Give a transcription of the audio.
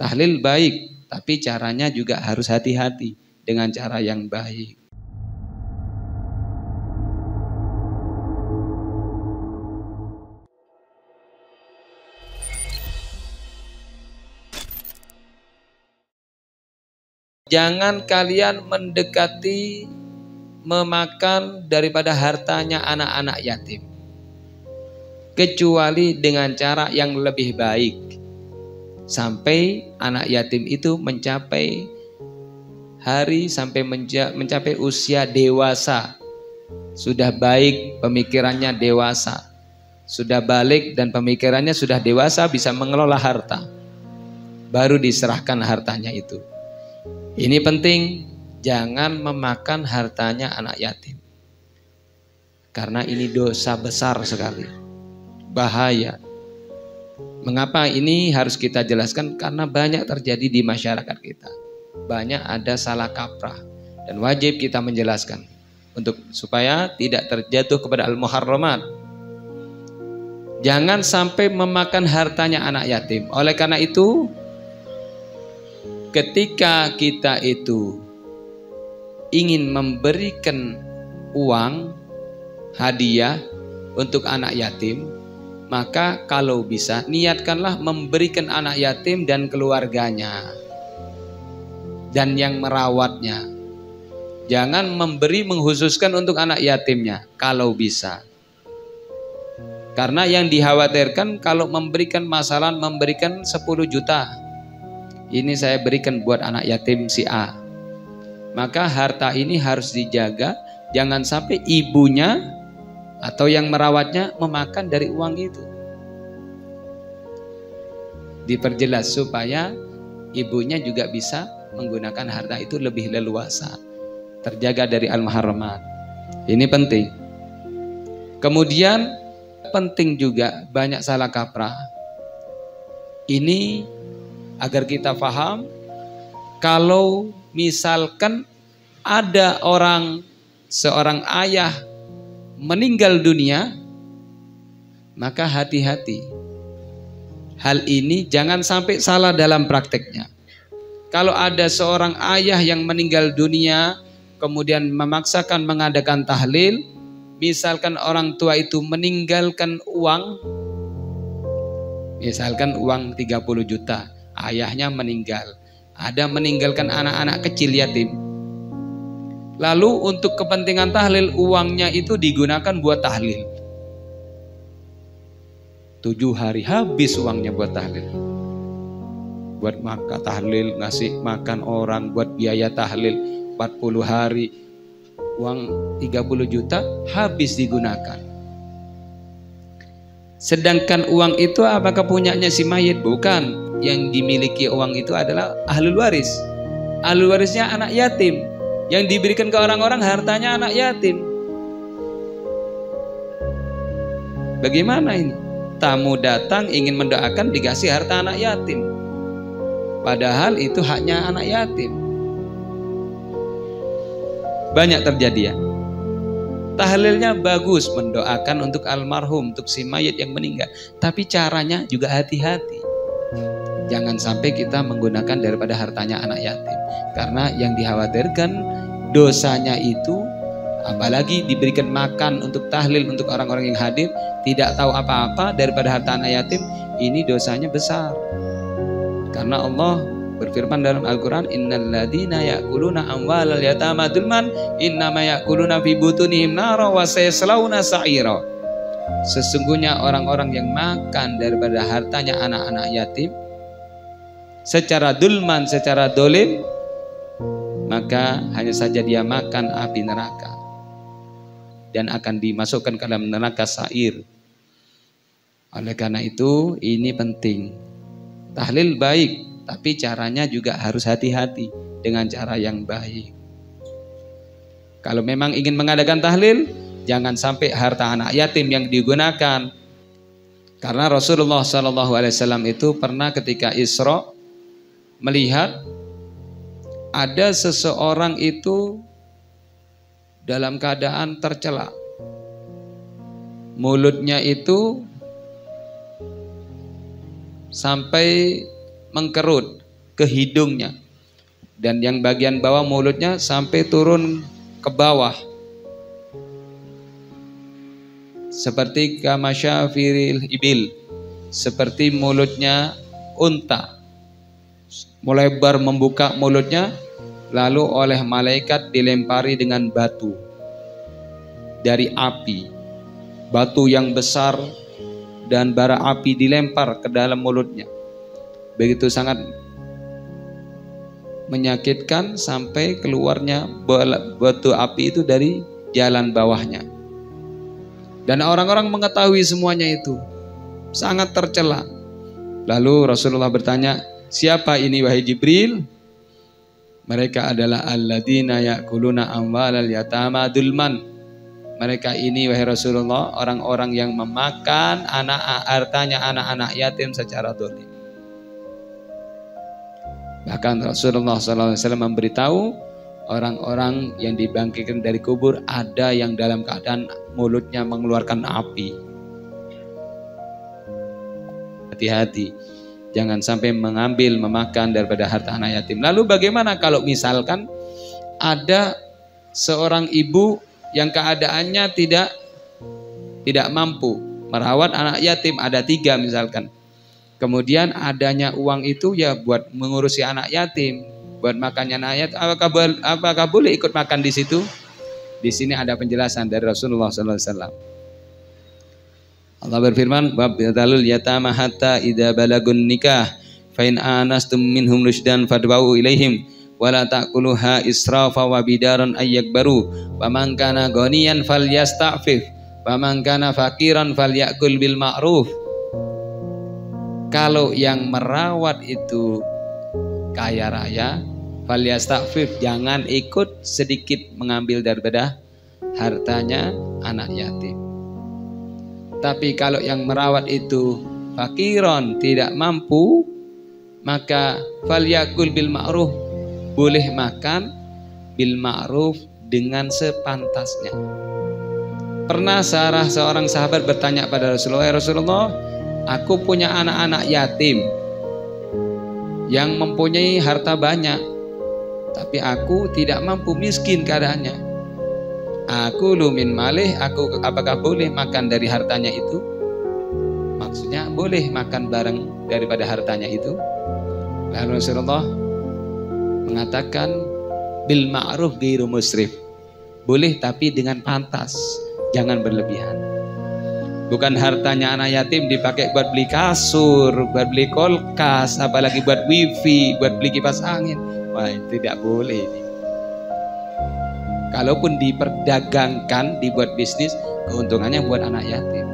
Tahlil baik, tapi caranya juga harus hati-hati dengan cara yang baik. Jangan kalian mendekati, memakan daripada hartanya anak-anak yatim, kecuali dengan cara yang lebih baik, sampai anak yatim itu mencapai sampai mencapai usia dewasa, sudah baik pemikirannya, dewasa, sudah balik dan pemikirannya sudah dewasa, bisa mengelola harta, baru diserahkan hartanya itu. Ini penting, jangan memakan hartanya anak yatim, karena ini dosa besar sekali, bahaya. Mengapa ini harus kita jelaskan? Karena banyak terjadi di masyarakat kita, banyak ada salah kaprah, dan wajib kita menjelaskan supaya tidak terjatuh kepada al-muharramat. Jangan sampai memakan hartanya anak yatim. Oleh karena itu, ketika kita itu ingin memberikan uang hadiah untuk anak yatim, maka kalau bisa niatkanlah memberikan anak yatim dan keluarganya dan yang merawatnya. Jangan memberi mengkhususkan untuk anak yatimnya kalau bisa. Karena yang dikhawatirkan kalau memberikan masalah, memberikan 10 juta. Ini saya berikan buat anak yatim si A. Maka harta ini harus dijaga, jangan sampai ibunya atau yang merawatnya memakan dari uang itu. Diperjelas supaya ibunya juga bisa menggunakan harta itu lebih leluasa, terjaga dari al-muharramat. Ini penting. Kemudian penting juga banyak salah kaprah. Ini agar kita paham, kalau misalkan ada seorang ayah meninggal dunia, maka hati-hati. Hal ini jangan sampai salah dalam prakteknya. Kalau ada seorang ayah yang meninggal dunia, kemudian memaksakan mengadakan tahlil, misalkan orang tua itu meninggalkan uang, misalkan uang 30 juta, ayahnya meninggal, ada meninggalkan anak-anak kecil yatim. Lalu untuk kepentingan tahlil, uangnya itu digunakan buat tahlil. 7 hari habis uangnya buat tahlil. Buat makan tahlil, ngasih makan orang, buat biaya tahlil 40 hari. Uang 30 juta habis digunakan. Sedangkan uang itu apakah punyanya si mayit? Bukan. Yang dimiliki uang itu adalah ahlul waris. Ahlul warisnya anak yatim. Yang diberikan ke orang-orang hartanya anak yatim. Bagaimana ini? Tamu datang ingin mendoakan, dikasih harta anak yatim. Padahal itu haknya anak yatim. Banyak terjadi ya. Tahlilnya bagus, mendoakan untuk almarhum, untuk si mayit yang meninggal. Tapi caranya juga hati-hati. Jangan sampai kita menggunakan daripada hartanya anak yatim. Karena yang dikhawatirkan dosanya itu, apalagi diberikan makan untuk tahlil untuk orang-orang yang hadir, tidak tahu apa-apa daripada harta anak yatim, ini dosanya besar. Karena Allah berfirman dalam Al-Quran, innal ladzina ya'kuluna amwalal yatama dzulman innama ya'kuluna fi butunihim nara wa sayaslawna sa'ira. Sesungguhnya orang-orang yang makan daripada hartanya anak-anak yatim secara dulman, secara dolim, maka hanya saja dia makan api neraka dan akan dimasukkan ke dalam neraka sa'ir. Oleh karena itu ini penting. Tahlil baik, tapi caranya juga harus hati-hati dengan cara yang baik. Kalau memang ingin mengadakan tahlil, jangan sampai harta anak yatim yang digunakan. Karena Rasulullah SAW itu pernah ketika Isra melihat ada seseorang itu dalam keadaan tercela. Mulutnya itu sampai mengkerut, ke hidungnya. Dan yang bagian bawah mulutnya sampai turun ke bawah. Seperti kamasyafiril ibil, seperti mulutnya unta. Melebar membuka mulutnya, lalu oleh malaikat dilempari dengan batu dari api. Batu yang besar dan bara api dilempar ke dalam mulutnya. Begitu sangat menyakitkan sampai keluarnya batu api itu dari jalan bawahnya. Dan orang-orang mengetahui semuanya itu, sangat tercela. Lalu Rasulullah bertanya, siapa ini wahai Jibril? Mereka adalah alladzina ya'kuluna amwalal yatama dzulman. Mereka ini wahai Rasulullah, orang-orang yang memakan hartanya anak-anak yatim secara zalim. Bahkan Rasulullah SAW memberitahu orang-orang yang dibangkitkan dari kubur ada yang dalam keadaan mulutnya mengeluarkan api. Hati-hati, jangan sampai mengambil, memakan daripada harta anak yatim. Lalu bagaimana kalau misalkan ada seorang ibu yang keadaannya tidak mampu merawat anak yatim, ada 3 misalkan. Kemudian adanya uang itu ya buat mengurusi anak yatim, buat makannya anak yatim. Apakah boleh ikut makan di situ? Di sini ada penjelasan dari Rasulullah SAW. Allah berfirman, "Wabtalul yatama hatta idza balagun nikah, fa in anastum minhum rusydan fadba'u ilaihim, wa la ta'kuluha israfa wa bidaran ayyakbaru, wa man kana ghaniyan falyasta'fif, wa man kana faqiran falyakul bil ma'ruf." Kalau yang merawat itu kaya raya, falyasta'fif, jangan ikut sedikit mengambil daripada hartanya anak yatim. Tapi kalau yang merawat itu fakiron, tidak mampu, maka falyakul bil ma'ruf, boleh makan bil ma'ruf dengan sepantasnya. Pernah seorang sahabat bertanya pada Rasulullah, "Ya Rasulullah, aku punya anak-anak yatim yang mempunyai harta banyak, tapi aku tidak mampu, miskin keadaannya. Aku lumin malih, apakah boleh makan dari hartanya itu?" Maksudnya boleh makan bareng daripada hartanya itu. Lalu Rasulullah mengatakan bil ma'ruf ghairu musrif. Boleh tapi dengan pantas, jangan berlebihan. Bukan hartanya anak yatim dipakai buat beli kasur, buat beli kulkas, apalagi buat wifi, buat beli kipas angin. Wah, tidak boleh ini. Kalaupun diperdagangkan, dibuat bisnis, keuntungannya buat anak yatim.